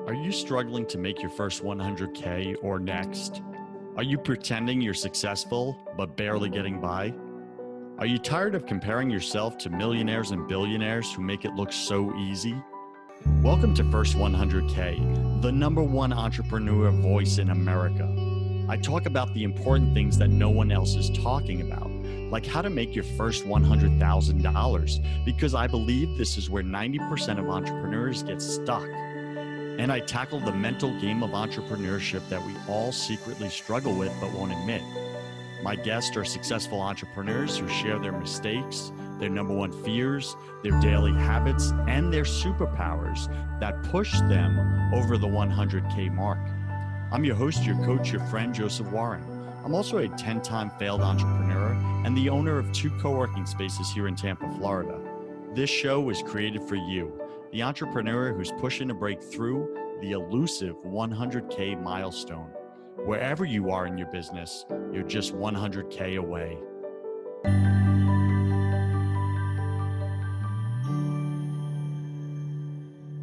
Are you struggling to make your first 100K or next? Are you pretending you're successful but barely getting by? Are you tired of comparing yourself to millionaires and billionaires who make it look so easy? Welcome to First 100K, the #1 entrepreneur voice in America. I talk about the important things that no one else is talking about, like how to make your first $100,000, because I believe this is where 90% of entrepreneurs get stuck. And I tackle the mental game of entrepreneurship that we all secretly struggle with but won't admit. My guests are successful entrepreneurs who share their mistakes, their #1 fears, their daily habits, and their superpowers that push them over the 100K mark. I'm your host, your coach, your friend, Joseph Warren. I'm also a 10-time failed entrepreneur and the owner of 2 co-working spaces here in Tampa, Florida. This show was created for you, the entrepreneur who's pushing to break through the elusive 100K milestone. Wherever you are in your business, you're just 100K away.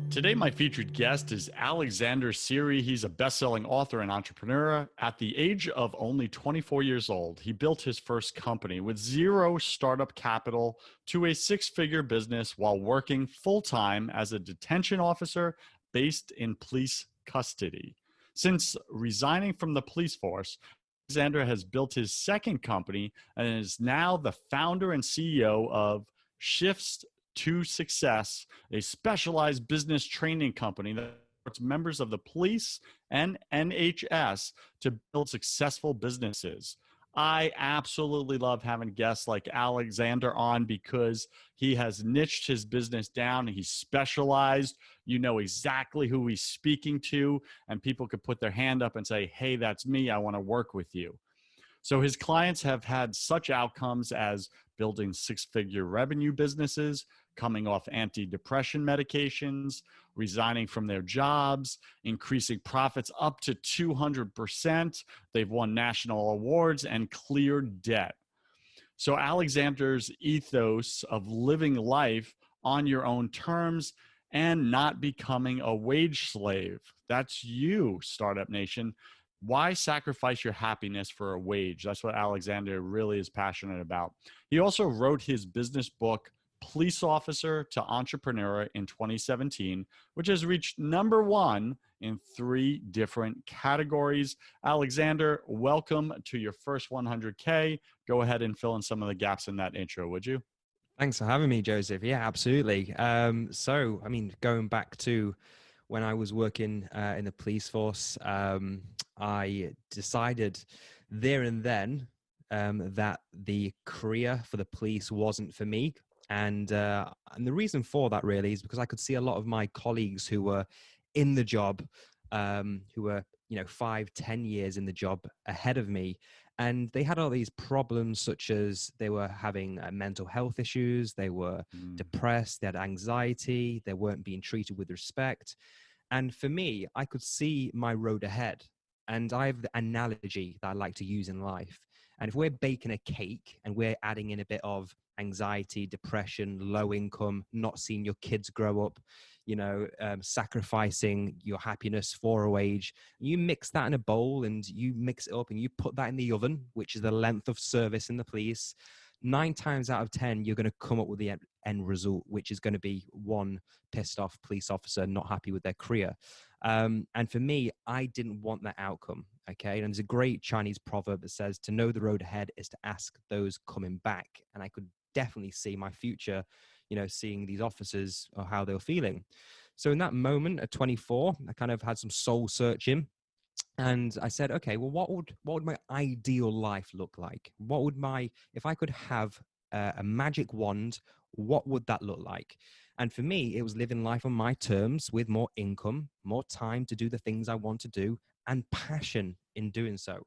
Today, my featured guest is Alexander Seery. He's a best-selling author and entrepreneur. At the age of only 24 years old, he built his first company with 0 startup capital to a 6-figure business while working full-time as a detention officer based in police custody. Since resigning from the police force, Alexander has built his second company and is now the founder and CEO of Shifts to Success, a specialized business training company that supports members of the police and NHS to build successful businesses. I absolutely love having guests like Alexander on because he has niched his business down. He's specialized. You know exactly who he's speaking to, and people could put their hand up and say, hey, that's me. I want to work with you. So his clients have had such outcomes as building 6-figure revenue businesses, coming off antidepressant medications, resigning from their jobs, increasing profits up to 200%. They've won national awards and cleared debt. So Alexander's ethos of living life on your own terms and not becoming a wage slave. That's you, Startup Nation. Why sacrifice your happiness for a wage? That's what Alexander really is passionate about. He also wrote his business book, Police Officer to Entrepreneur, in 2017, which has reached #1 in 3 different categories. Alexander, welcome to your first 100K. Go ahead and fill in some of the gaps in that intro, would you? Thanks for having me, Joseph. Yeah, absolutely. Going back to when I was working in the police force, I decided there and then that the career for the police wasn't for me. And the reason for that really is because I could see a lot of my colleagues who were in the job, who were 5-10 years in the job ahead of me, and they had all these problems, such as they were having mental health issues, they were depressed, they had anxiety, they weren't being treated with respect. And for me, I could see my road ahead, and I have the analogy that I like to use in life. And if we're baking a cake and we're adding in a bit of anxiety, depression, low income, not seeing your kids grow up, sacrificing your happiness for a wage, you mix that in a bowl and you mix it up and you put that in the oven, which is the length of service in the police. 9 times out of 10, you're going to come up with the end result, which is going to be one pissed off police officer not happy with their career. And for me, I didn't want that outcome. Okay. And there's a great Chinese proverb that says, to know the road ahead is to ask those coming back. And I could definitely see my future, seeing these officers or how they were feeling. So in that moment at 24, I kind of had some soul searching. And I said, okay, well, what would my ideal life look like? If I could have a magic wand, what would that look like? And for me, it was living life on my terms with more income, more time to do the things I want to do, and passion in doing so.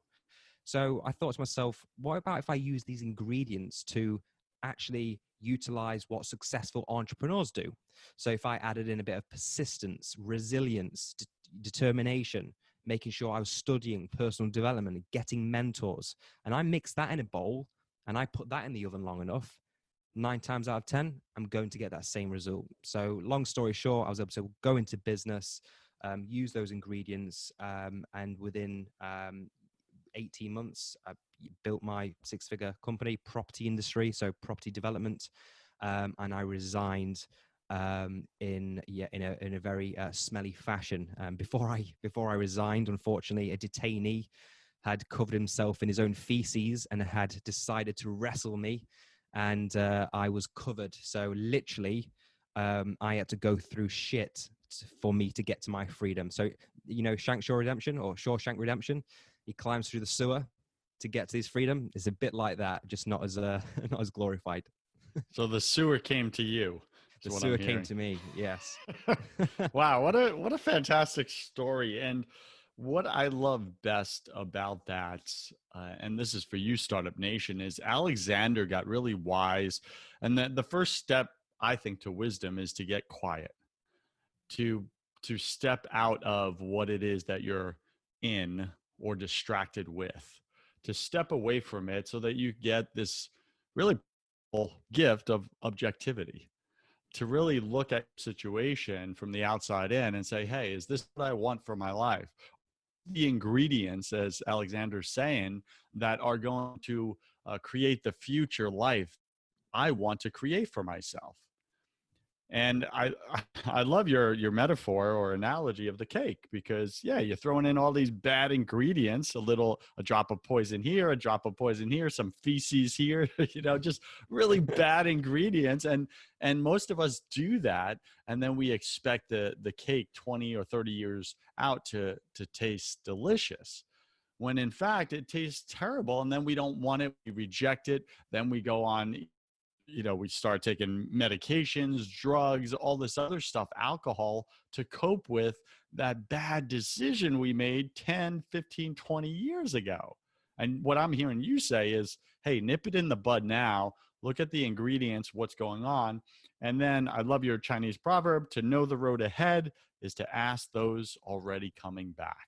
So I thought to myself, what about if I use these ingredients to actually utilize what successful entrepreneurs do? So if I added in a bit of persistence, resilience, determination, making sure I was studying personal development, getting mentors, and I mixed that in a bowl and I put that in the oven long enough, 9 times out of 10, I'm going to get that same result. So long story short, I was able to go into business, use those ingredients, and within 18 months, I built my six-figure company, property industry, so property development, and I resigned in a very smelly fashion. Before I resigned, unfortunately, a detainee had covered himself in his own feces and had decided to wrestle me, and I was covered. So literally, I had to go through shit for me to get to my freedom. So Shawshank Redemption or Shawshank Redemption, he climbs through the sewer to get to his freedom. Is a bit like that, just not as not as glorified. So the sewer came to you, The is what I'm sewer came hearing. to me. Yes. Wow, what a fantastic story. And what I love best about that, and this is for you, Startup Nation, is Alexander got really wise. And the first step, I think, to wisdom is to get quiet, to step out of what it is that you're in or distracted with, to step away from it so that you get this really gift of objectivity, to really look at the situation from the outside in and say, hey, is this what I want for my life? The ingredients, as Alexander's saying, that are going to create the future life I want to create for myself. And I love your metaphor or analogy of the cake, because yeah, you're throwing in all these bad ingredients, a drop of poison here, a drop of poison here, some feces here, just really bad ingredients. And most of us do that, and then we expect the cake 20 or 30 years out to taste delicious, when in fact it tastes terrible, and then we don't want it, we reject it, then we go on, we start taking medications, drugs, all this other stuff, alcohol, to cope with that bad decision we made 10, 15, 20 years ago. And what I'm hearing you say is, hey, nip it in the bud now, look at the ingredients, what's going on. And then I love your Chinese proverb, to know the road ahead is to ask those already coming back.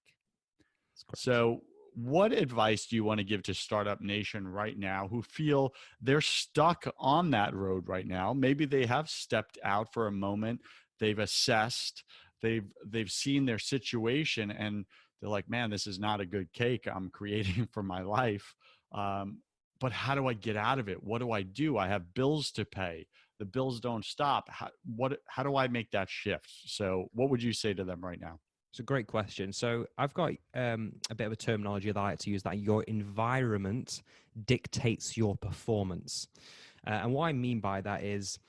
So what advice do you want to give to Startup Nation right now who feel they're stuck on that road right now? Maybe they have stepped out for a moment, they've assessed, they've seen their situation, and they're like, man, this is not a good cake I'm creating for my life. But how do I get out of it? What do I do? I have bills to pay. The bills don't stop. How do I make that shift? So what would you say to them right now? It's a great question. So I've got a bit of a terminology that I like to use, that your environment dictates your performance. And what I mean by that is,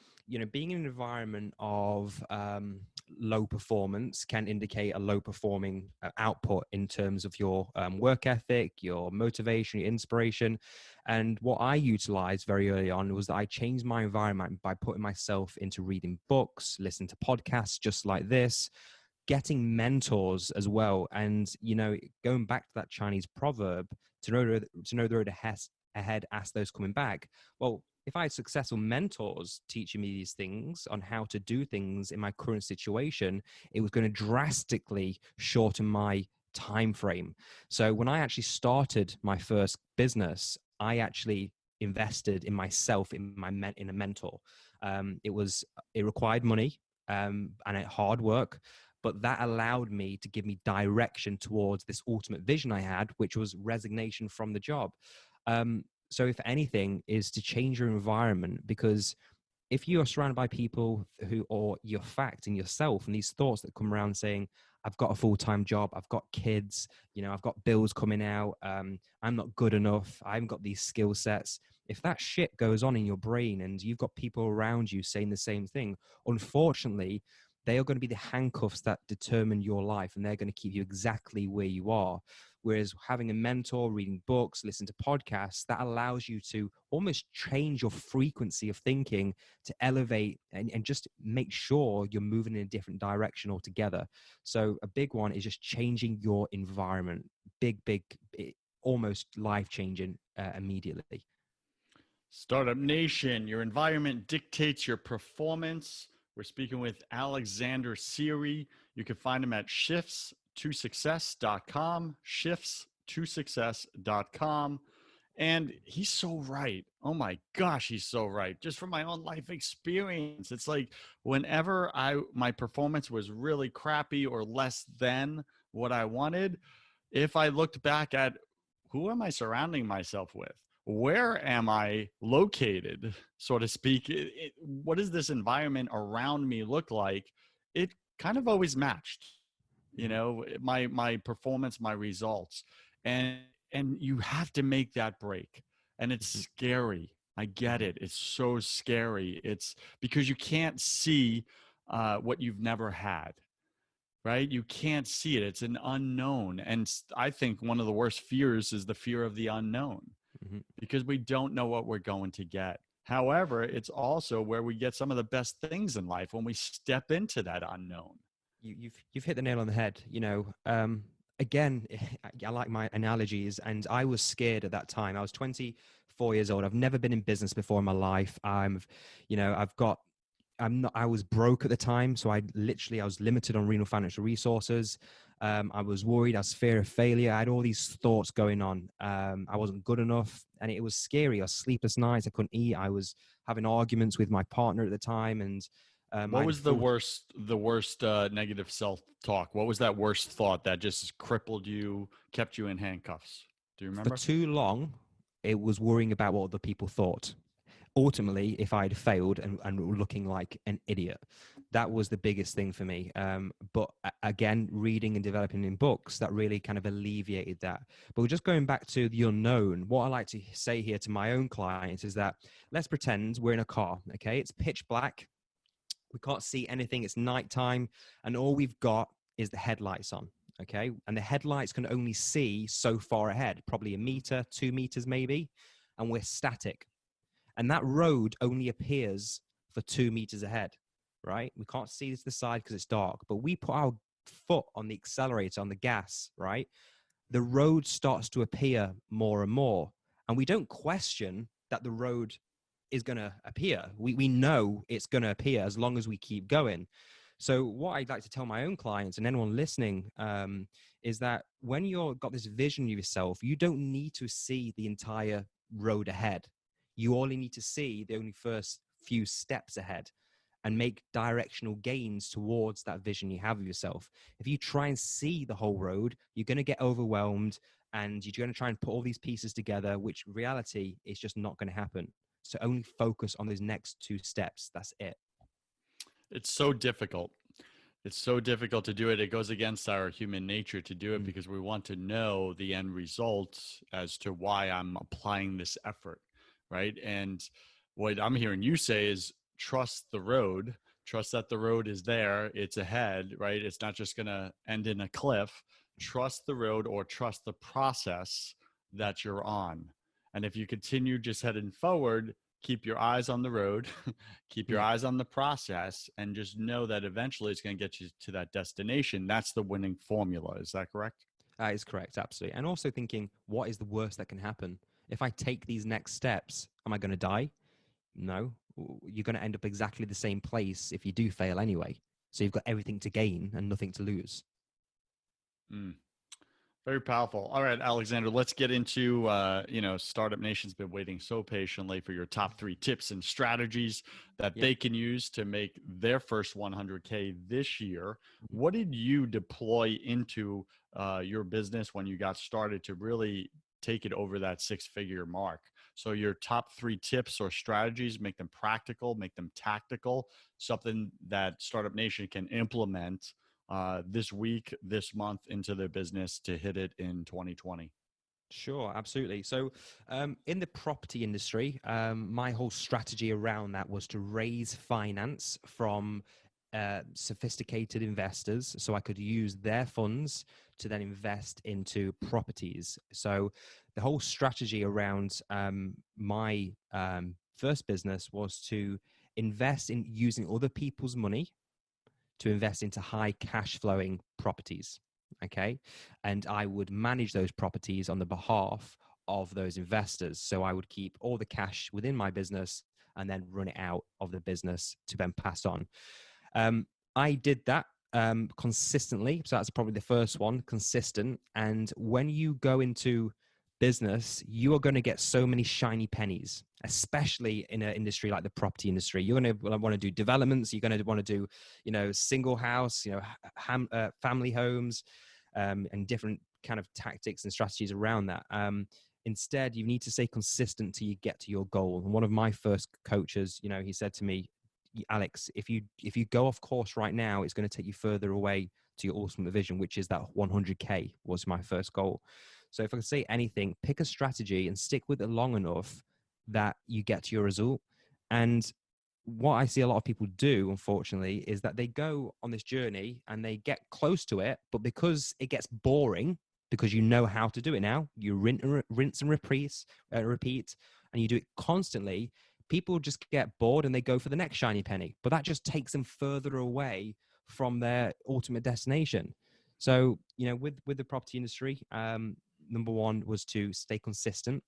being in an environment of low performance can indicate a low performing output in terms of your work ethic, your motivation, your inspiration. And what I utilized very early on was that I changed my environment by putting myself into reading books, listening to podcasts just like this, getting mentors as well. And going back to that Chinese proverb, to know the road ahead, ask those coming back. Well, if I had successful mentors teaching me these things on how to do things in my current situation, it was going to drastically shorten my time frame. So when I actually started my first business, I actually invested in myself, in a mentor. It required money, and hard work, but that allowed me to give me direction towards this ultimate vision I had, which was resignation from the job. So if anything, is to change your environment, because if you are surrounded by people or your fact in yourself and these thoughts that come around saying, I've got a full-time job, I've got kids, I've got bills coming out, I'm not good enough, I haven't got these skill sets. If that shit goes on in your brain and you've got people around you saying the same thing, unfortunately, they are going to be the handcuffs that determine your life, and they're going to keep you exactly where you are. Whereas having a mentor, reading books, listening to podcasts, that allows you to almost change your frequency of thinking to elevate and just make sure you're moving in a different direction altogether. So a big one is just changing your environment. Big, almost life-changing immediately. Startup Nation, your environment dictates your performance. We're speaking with Alexander Seery. You can find him at shifts2success.com, shifts2success.com. And he's so right. Oh my gosh, he's so right. Just from my own life experience, it's like whenever my performance was really crappy or less than what I wanted, if I looked back at who am I surrounding myself with? Where am I located, so to speak? What does this environment around me look like? It kind of always matched, Mhm, my performance, my results. And and you have to make that break. And it's mhm, scary. I get mhm, it. It's so scary. It's because you can't see what you've never had, right? You can't see it. It's an unknown. And I think one of the worst fears is the fear of the unknown mhm. because we don't know what we're going to get. However, it's also where we get some of the best things in life when we step into that unknown. You've hit the nail on the head. Again, I like my analogies, and I was scared at that time. I was 24 years old. I've never been in business before in my life. I've got I'm not. I was broke at the time, so I was limited on renal financial resources. I was worried. I was fear of failure. I had all these thoughts going on. I wasn't good enough, and it was scary. I was sleepless nights. I couldn't eat. I was having arguments with my partner at the time, and I What had was the thought worst negative self-talk? What was that worst thought that just crippled you, kept you in handcuffs? Do you for remember? too long. It was worrying about what other people thought. Ultimately, if I'd failed and looking like an idiot, that was the biggest thing for me. But again, reading and developing in books, that really kind of alleviated that. But just going back to the unknown, what I like to say here to my own clients is that let's pretend we're in a car, okay? It's pitch black. We can't see anything. It's nighttime, and all we've got is the headlights on, okay? And the headlights can only see so far ahead, probably a meter, 2 meters maybe, and we're static, and that road only appears for 2 meters ahead, right? We can't see to the side because it's dark, but we put our foot on the accelerator, on the gas, right? The road starts to appear more and more. And we don't question that the road is going to appear. We know it's going to appear as long as we keep going. So, what I'd like to tell my own clients and anyone listening is that when you've got this vision of yourself, you don't need to see the entire road ahead. You only need to see the only first few steps ahead and make directional gains towards that vision you have of yourself. If you try and see the whole road, you're going to get overwhelmed and you're going to try and put all these pieces together, which reality is just not going to happen. So only focus on those next 2 steps. That's it. It's so difficult. It's so difficult to do it. It goes against our human nature to do it Mm, because we want to know the end result as to why I'm applying this effort, right? And what I'm hearing you say is trust the road, trust that the road is there, it's ahead, right? It's not just going to end in a cliff. Trust the road or trust the process that you're on. And if you continue just heading forward, keep your eyes on the road, keep your mm. eyes on the process, and just know that eventually it's going to get you to that destination. That's the winning formula. Is that correct? That is correct, absolutely. And also thinking, what is the worst that can happen? If I take these next steps, am I going to die? No. You're going to end up exactly the same place if you do fail anyway. So you've got everything to gain and nothing to lose. Mm. Very powerful. All right, Alexander, let's get into, Startup Nation's been waiting so patiently for your top 3 tips and strategies that Yep. they can use to make their first 100K this year. What did you deploy into your business when you got started to really take it over that 6-figure mark? So your top 3 tips or strategies, make them practical, make them tactical, something that Startup Nation can implement this week, this month into their business to hit it in 2020? Sure, absolutely. So, in the property industry, my whole strategy around that was to raise finance from sophisticated investors so I could use their funds to then invest into properties. So, the whole strategy around my first business was to invest in using other people's money to invest into high cash flowing properties. Okay. And I would manage those properties on the behalf of those investors. So I would keep all the cash within my business and then run it out of the business to then pass on. I did that consistently. So that's probably the first one, consistent. And when you go into business, you are going to get so many shiny pennies, especially in an industry like the property industry. You're going to want to do developments. You're going to want to do, single house, family homes, and different kind of tactics and strategies around that. Instead, you need to stay consistent till you get to your goal. And one of my first coaches, he said to me, Alex, if you go off course right now, it's going to take you further away to your ultimate vision, which is that 100K was my first goal. So if I could say anything, pick a strategy and stick with it long enough that you get to your result. And what I see a lot of people do, unfortunately, is that they go on this journey and they get close to it, but because it gets boring, because you know how to do it now, you rinse and repeat, and you do it constantly, people just get bored and they go for the next shiny penny. But that just takes them further away from their ultimate destination. So, with the property industry, number one was to stay consistent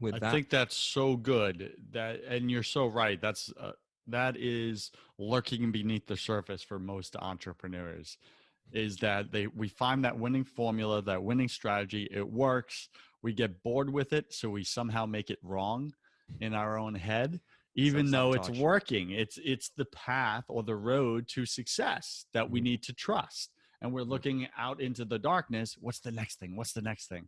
with that. I think that's so good and you're so right. That is lurking beneath the surface for most entrepreneurs, is that we find that winning formula, that winning strategy, it works. We get bored with it, so we somehow make it wrong in our own head, even though it's working. It's the path or the road to success that we need to trust. And we're looking out into the darkness. What's the next thing? What's the next thing?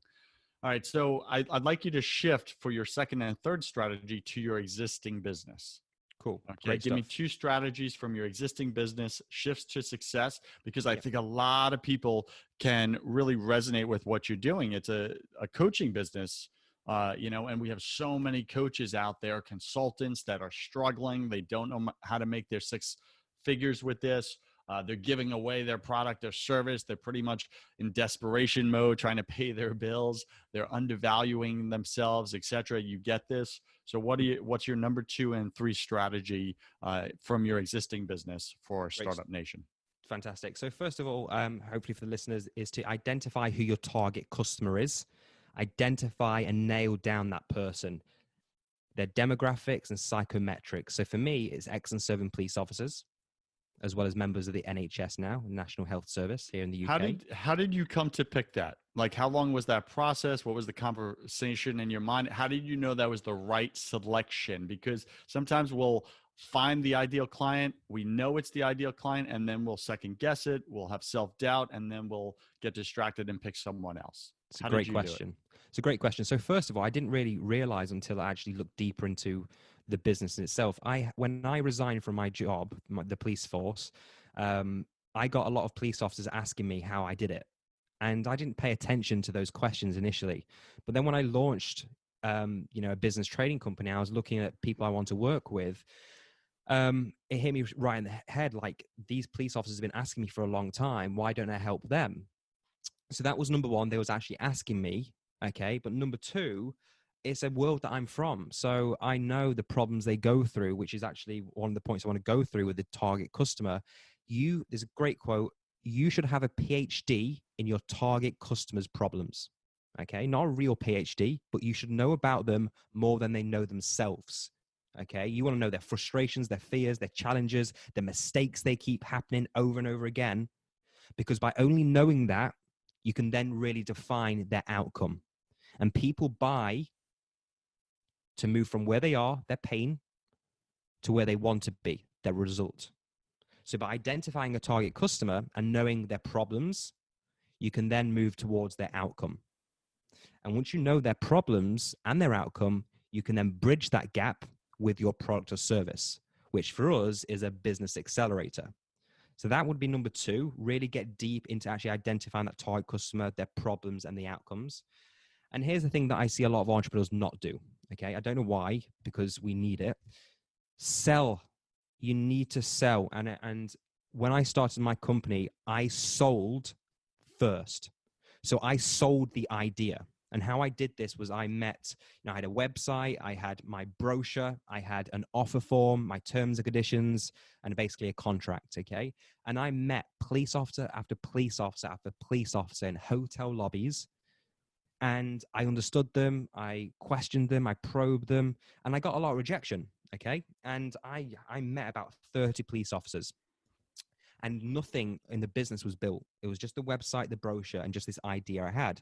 All right. So I'd like you to shift for your second and third strategy to your existing business. Cool. Okay. Great Give stuff. me 2 strategies from your existing business, shifts to success, because I think a lot of people can really resonate with what you're doing. It's a coaching business, and we have so many coaches out there, consultants that are struggling. They don't know how to make their 6 figures with this. They're giving away their product, their service. They're pretty much in desperation mode, trying to pay their bills. They're undervaluing themselves, etc. You get this. So what's your number 2 and 3 strategy from your existing business for Startup Nation? Fantastic. So first of all, hopefully for the listeners, is to identify who your target customer is. Identify and nail down that person, their demographics and psychometrics. So for me, it's ex-and-serving police officers, as well as members of the NHS now, National Health Service here in the UK. How did you come to pick that? Like, how long was that process? What was the conversation in your mind? How did you know that was the right selection? Because sometimes we'll find the ideal client, we know it's the ideal client, and then we'll second guess it, we'll have self-doubt, and then we'll get distracted and pick someone else. It's a great question. It's a great question. So first of all, I didn't really realize until I actually looked deeper into the business in itself. When I resigned from my job, the police force, I got a lot of police officers asking me how I did it. And I didn't pay attention to those questions initially. But then when I launched, a business trading company, I was looking at people I want to work with. It hit me right in the head. Like, these police officers have been asking me for a long time. Why don't I help them? So that was number one. They was actually asking me. Okay. But number 2, it's a world that I'm from. So I know the problems they go through, which is actually one of the points I want to go through with the target customer. There's a great quote. You should have a PhD in your target customer's problems. Okay. Not a real PhD, but you should know about them more than they know themselves. Okay. You want to know their frustrations, their fears, their challenges, the mistakes they keep happening over and over again, because by only knowing that, you can then really define their outcome. And people buy to move from where they are, their pain, to where they want to be, their result. So by identifying a target customer and knowing their problems, you can then move towards their outcome. And once you know their problems and their outcome, you can then bridge that gap with your product or service, which for us is a business accelerator. So that would be number 2, really get deep into actually identifying that target customer, their problems and the outcomes. And here's the thing that I see a lot of entrepreneurs not do. Okay. I don't know why, because we need it. Sell. You need to sell. And when I started my company, I sold first. So I sold the idea. And how I did this was I had a website, I had my brochure, I had an offer form, my terms and conditions, and basically a contract, okay? And I met police officer after police officer after police officer in hotel lobbies, and I understood them, I questioned them, I probed them, and I got a lot of rejection, okay? And I met about 30 police officers, and nothing in the business was built. It was just the website, the brochure, and just this idea I had.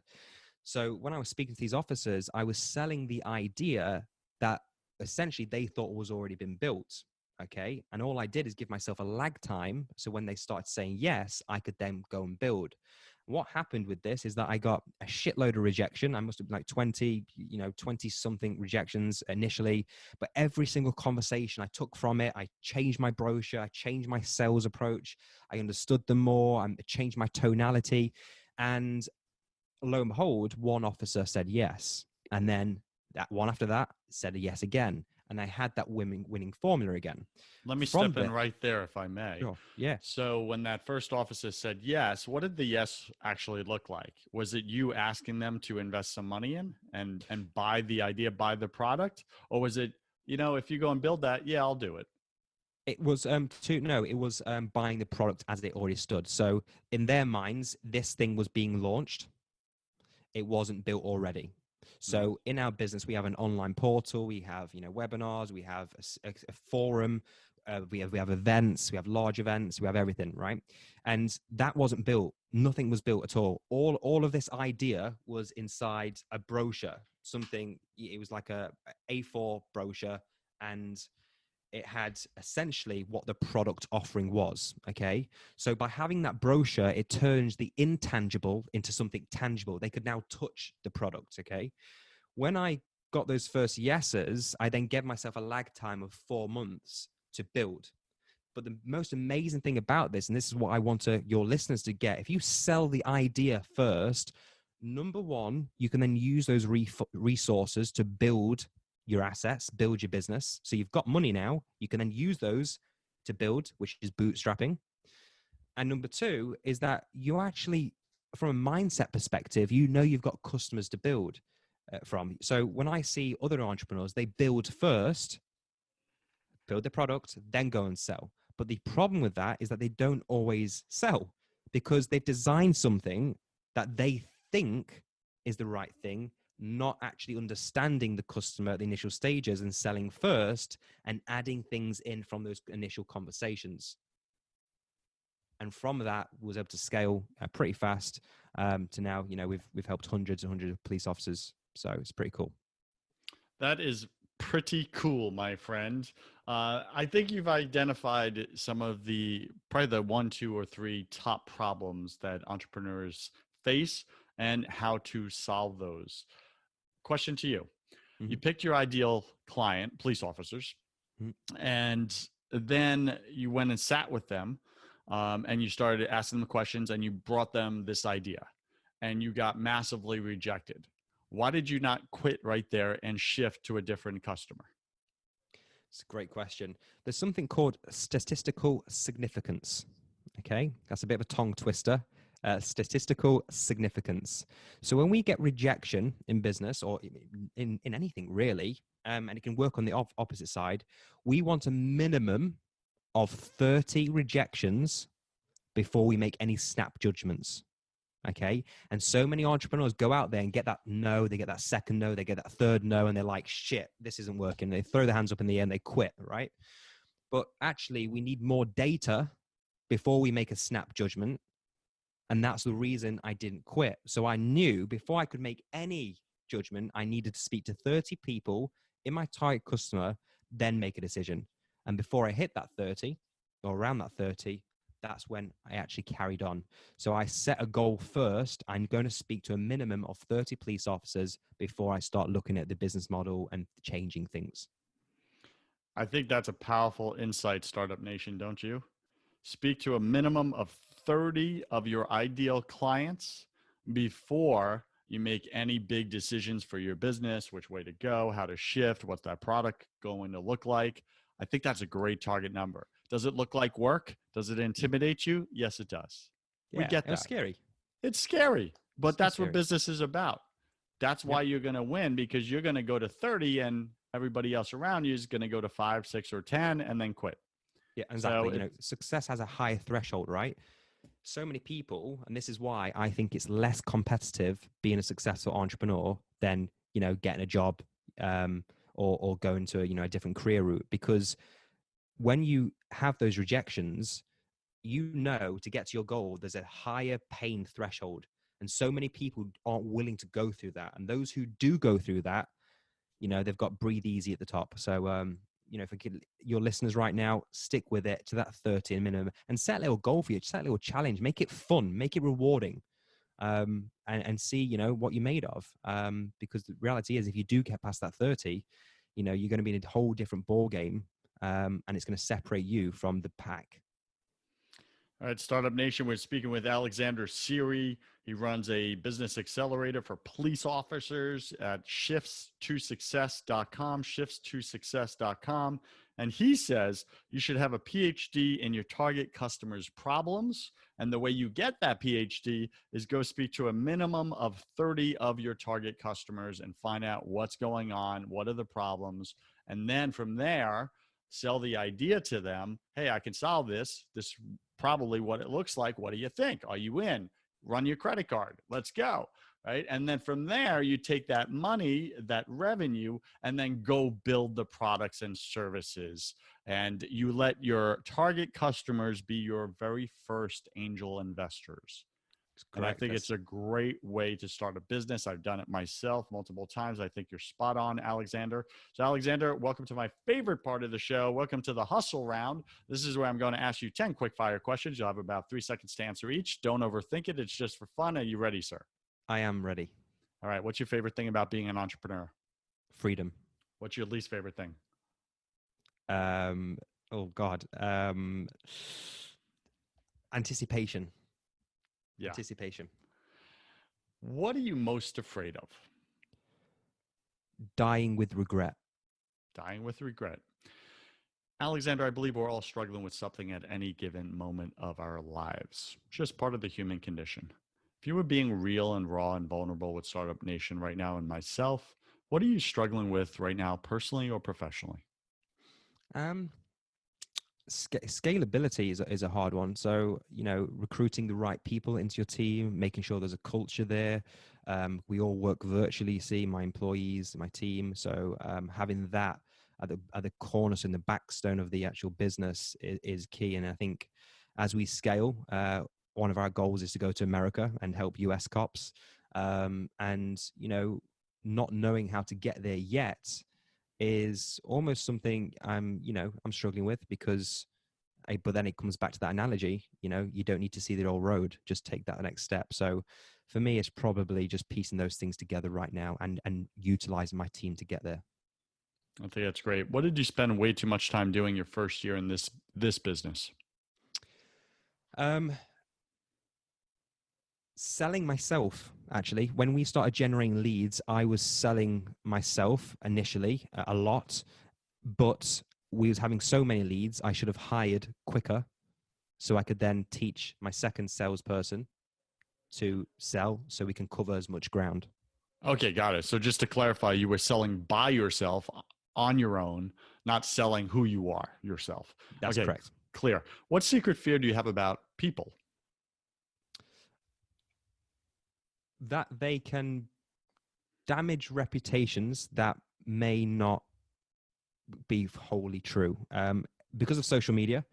So when I was speaking to these officers, I was selling the idea that essentially they thought was already been built. Okay. And all I did is give myself a lag time. So when they started saying yes, I could then go and build. What happened with this is that I got a shitload of rejection. I must have been like 20, 20 something rejections initially. But every single conversation I took from it, I changed my brochure, I changed my sales approach, I understood them more, I changed my tonality. And lo and behold, one officer said yes. And then that one after that said a yes again. And I had that winning formula again. Let me From step in the right there, if I may. Sure. Yeah. So, when that first officer said yes, what did the yes actually look like? Was it you asking them to invest some money in and buy the idea, buy the product, or was it, if you go and build that, yeah, I'll do it? It was it was buying the product as it already stood. So in their minds, this thing was being launched. It wasn't built already. So in our business, we have an online portal, we have webinars, we have a forum, we have events, we have large events, we have everything, right? And that wasn't built. Nothing was built at all. All of this idea was inside a brochure. Something, it was like a A4 brochure, and it had essentially what the product offering was. Okay. So by having that brochure, it turns the intangible into something tangible. They could now touch the product. Okay. When I got those first yeses, I then gave myself a lag time of 4 months to build. But the most amazing thing about this, and this is what I want your listeners to get, if you sell the idea first, number one, you can then use those resources to build your assets, build your business. So you've got money now, you can then use those to build, which is bootstrapping. And number two is that you actually, from a mindset perspective, you've got customers to build from. So when I see other entrepreneurs, they build first, build the product, then go and sell. But the problem with that is that they don't always sell because they've designed something that they think is the right thing, not actually understanding the customer at the initial stages and selling first and adding things in from those initial conversations. And from that, was able to scale pretty fast to now, we've helped hundreds and hundreds of police officers. So it's pretty cool. That is pretty cool, my friend. I think you've identified some of probably the 1, 2, or 3 top problems that entrepreneurs face and how to solve those. Question to you. You picked your ideal client, police officers, and then you went and sat with them and you started asking them questions and you brought them this idea and you got massively rejected. Why did you not quit right there and shift to a different customer? It's a great question. There's something called statistical significance. Okay, that's a bit of a tongue twister. Statistical significance. So when we get rejection in business or in anything really, and it can work on the opposite side, we want a minimum of 30 rejections before we make any snap judgments. Okay. And so many entrepreneurs go out there and get that no, they get that second no, they get that third no, and they're like, shit, this isn't working. They throw their hands up in the air and they quit, right? But actually, we need more data before we make a snap judgment. And that's the reason I didn't quit. So I knew before I could make any judgment, I needed to speak to 30 people in my target customer, then make a decision. And before I hit that 30 or around that 30, that's when I actually carried on. So I set a goal first. I'm going to speak to a minimum of 30 police officers before I start looking at the business model and changing things. I think that's a powerful insight, Startup Nation, don't you? Speak to a minimum of 30 of your ideal clients before you make any big decisions for your business, which way to go, how to shift, what's that product going to look like. I think that's a great target number. Does it look like work? Does it intimidate you? Yes, it does. We get that. It's scary. It's scary, but that's scary. what business is about. That's why you're going to win, because you're going to go to 30 and everybody else around you is going to go to 5, 6, or 10 and then quit. Yeah, exactly. So success has a high threshold, right? So many people, and this is why I think it's less competitive being a successful entrepreneur than, getting a job or going to, a different career route. Because when you have those rejections, to get to your goal, there's a higher pain threshold. And so many people aren't willing to go through that. And those who do go through that, they've got breathe easy at the top. So, if your listeners right now, stick with it to that 30 minimum and set a little goal for you, set a little challenge, make it fun, make it rewarding, and see, what you're made of. Because the reality is, if you do get past that 30, you're going to be in a whole different ball game, and it's going to separate you from the pack. All right, Startup Nation, we're speaking with Alexander Seery. He runs a business accelerator for police officers at shifts2success.com, shifts2success.com. And he says you should have a PhD in your target customers' problems. And the way you get that PhD is go speak to a minimum of 30 of your target customers and find out what's going on, what are the problems. And then from there, sell the idea to them. Hey, I can solve this. This probably what it looks like. What do you think? Are you in? Run your credit card. Let's go. Right. And then from there, you take that money, that revenue, and then go build the products and services. And you let your target customers be your very first angel investors. And I think it's a great way to start a business. I've done it myself multiple times. I think you're spot on, Alexander. So, Alexander, welcome to my favorite part of the show. Welcome to the hustle round. This is where I'm going to ask you 10 quick fire questions. You'll have about 3 seconds to answer each. Don't overthink it. It's just for fun. Are you ready, sir? I am ready. All right. What's your favorite thing about being an entrepreneur? Freedom. What's your least favorite thing? Anticipation. Yeah. Anticipation. What are you most afraid of? Dying with regret. Dying with regret. Alexander, I believe we're all struggling with something at any given moment of our lives. Just part of the human condition. If you were being real and raw and vulnerable with Startup Nation right now and myself, what are you struggling with right now, personally or professionally? Scalability is a hard one. So, recruiting the right people into your team, making sure there's a culture there. We all work virtually, see my employees, my team. So having that at the cornerstone, the backstone of the actual business is key. And I think as we scale, one of our goals is to go to America and help US cops. And, not knowing how to get there yet is almost something I'm struggling with because but then it comes back to that analogy, you don't need to see the old road, just take that next step. So for me, it's probably just piecing those things together right now and utilizing my team to get there. I think that's great. What did you spend way too much time doing your first year in this business? Selling myself, actually. When we started generating leads, I was selling myself initially a lot, but we was having so many leads, I should have hired quicker so I could then teach my second salesperson to sell so we can cover as much ground. Okay, got it. So just to clarify, you were selling by yourself on your own, not selling who you are yourself. That's correct. Clear. What secret fear do you have about people? That they can damage reputations that may not be wholly true. Because of social media,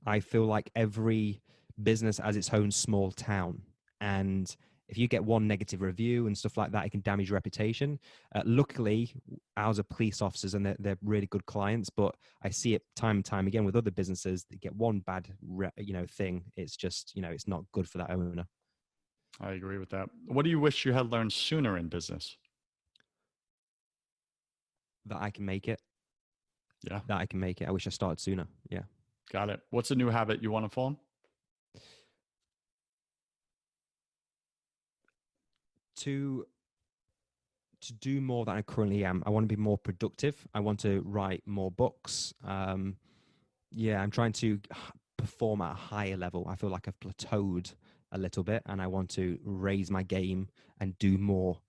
I feel like every business has its own small town. And if you get one negative review and stuff like that, it can damage your reputation. Luckily, ours are police officers and they're really good clients, but I see it time and time again with other businesses that get one bad thing. It's just, it's not good for that owner. I agree with that. What do you wish you had learned sooner in business? That I can make it. Yeah. That I can make it. I wish I started sooner. Yeah. Got it. What's a new habit you want to form? To do more than I currently am. I want to be more productive. I want to write more books. I'm trying to perform at a higher level. I feel like I've plateaued a little bit and I want to raise my game and do more.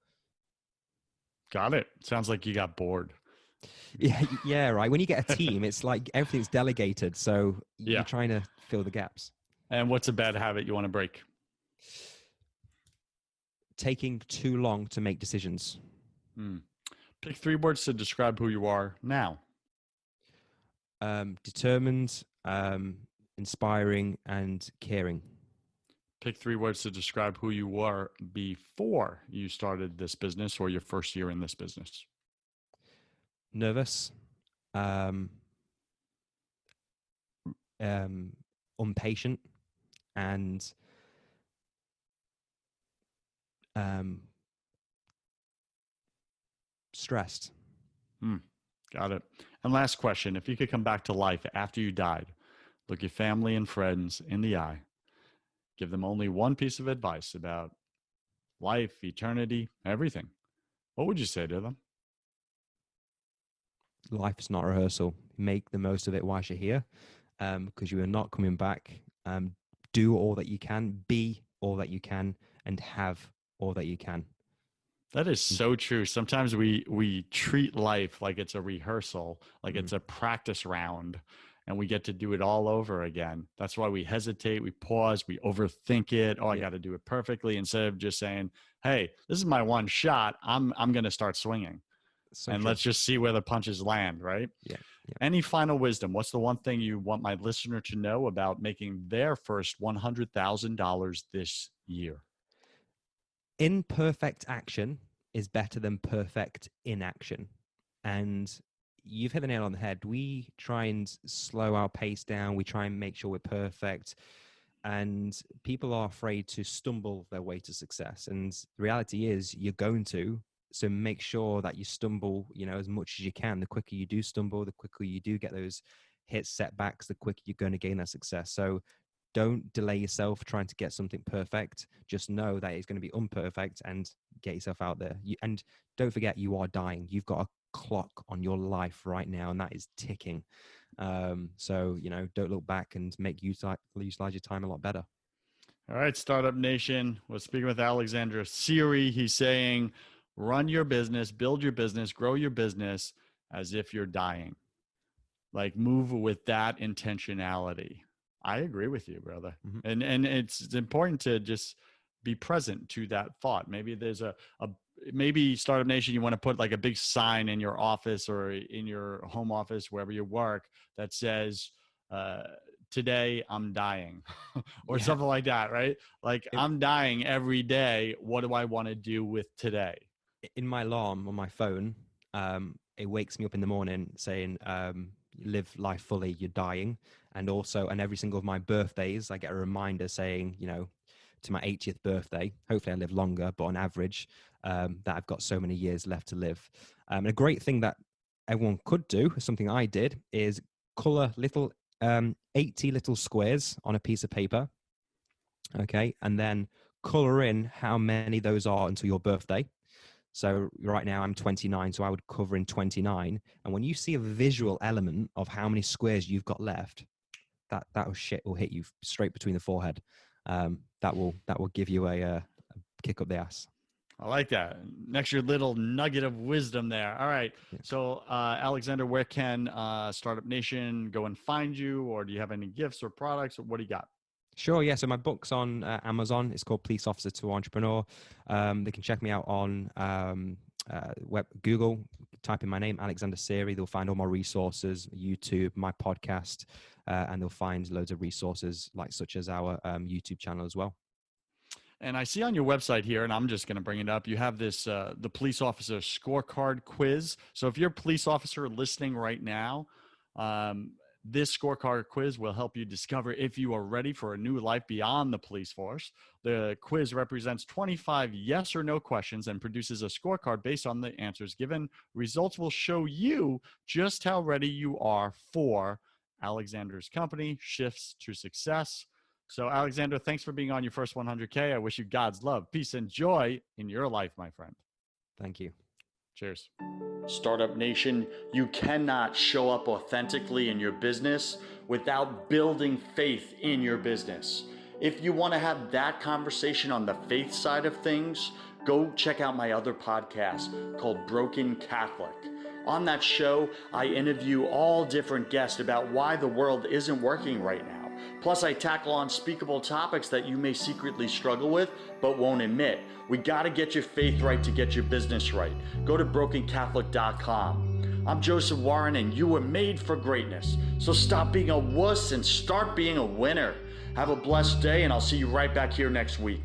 Got it. Sounds like you got bored. Yeah, right. When you get a team, it's like everything's delegated. So you're trying to fill the gaps. And what's a bad habit you want to break? Taking too long to make decisions. Pick 3 words to describe who you are now. Determined, inspiring, and caring. Pick 3 words to describe who you were before you started this business or your first year in this business. Nervous, um, impatient, and stressed. Got it. And last question, if you could come back to life after you died, look your family and friends in the eye, give them only one piece of advice about life, eternity, everything, what would you say to them? Life is not rehearsal. Make the most of it while you're here, because you are not coming back. Do all that you can, be all that you can, and have all that you can. That is so true. Sometimes we treat life like it's a rehearsal, like it's a practice round, and we get to do it all over again. That's why we hesitate, we pause, we overthink it. Oh, I got to do it perfectly, instead of just saying, "Hey, this is my one shot. I'm going to start swinging." So and true. let's just see where the punches land, right? Yeah. Any final wisdom? What's the one thing you want my listener to know about making their first $100,000 this year? Imperfect action is better than perfect inaction. And you've hit the nail on the head. We try and slow our pace down. We try and make sure we're perfect. And people are afraid to stumble their way to success. And the reality is you're going to. So make sure that you stumble, as much as you can. The quicker you do stumble, the quicker you do get those hit setbacks, the quicker you're going to gain that success. So don't delay yourself trying to get something perfect. Just know that it's going to be imperfect and get yourself out there. And don't forget, you are dying. You've got a clock on your life right now, and that is ticking. So, don't look back and make utilize your time a lot better. All right, Startup Nation. We're speaking with Alexander Seery. He's saying, run your business, build your business, grow your business as if you're dying. Like, move with that intentionality. I agree with you, brother. Mm-hmm. And it's important to just be present to that thought. Maybe there's maybe Startup Nation, you want to put like a big sign in your office or in your home office, wherever you work, that says, today I'm dying or something like that, right? Like, I'm dying every day. What do I want to do with today? In my alarm on my phone, it wakes me up in the morning saying, live life fully, you're dying. And every single of my birthdays, I get a reminder saying, to my 80th birthday, hopefully I live longer, but on average, that I've got so many years left to live. And a great thing that everyone could do, something I did, is color 80 little squares on a piece of paper. Okay. And then color in how many those are until your birthday. So right now I'm 29, so I would cover in 29. And when you see a visual element of how many squares you've got left, that shit will hit you straight between the forehead. That will give you a kick up the ass. I like that. Next, your little nugget of wisdom there. All right. Yeah. So, Alexander, where can Startup Nation go and find you? Or do you have any gifts or products? Or what do you got? Sure, yeah. So my book's on Amazon. It's called Police Officer to Entrepreneur. They can check me out on Google. Type in my name, Alexander Seery. They'll find all my resources, YouTube, my podcast, and they'll find loads of resources such as our YouTube channel as well. And I see on your website here, and I'm just going to bring it up, you have this, the police officer scorecard quiz. So if you're a police officer listening right now, this scorecard quiz will help you discover if you are ready for a new life beyond the police force. The quiz represents 25 yes or no questions and produces a scorecard based on the answers given. Results will show you just how ready you are for Alexander's company, Shifts to Success. So, Alexander, thanks for being on your first 100K. I wish you God's love, peace, and joy in your life, my friend. Thank you. Cheers. Startup Nation, you cannot show up authentically in your business without building faith in your business. If you want to have that conversation on the faith side of things, go check out my other podcast called Broken Catholic. On that show, I interview all different guests about why the world isn't working right now. Plus, I tackle unspeakable topics that you may secretly struggle with, but won't admit. We got to get your faith right to get your business right. Go to brokencatholic.com. I'm Joseph Warren, and you were made for greatness. So stop being a wuss and start being a winner. Have a blessed day, and I'll see you right back here next week.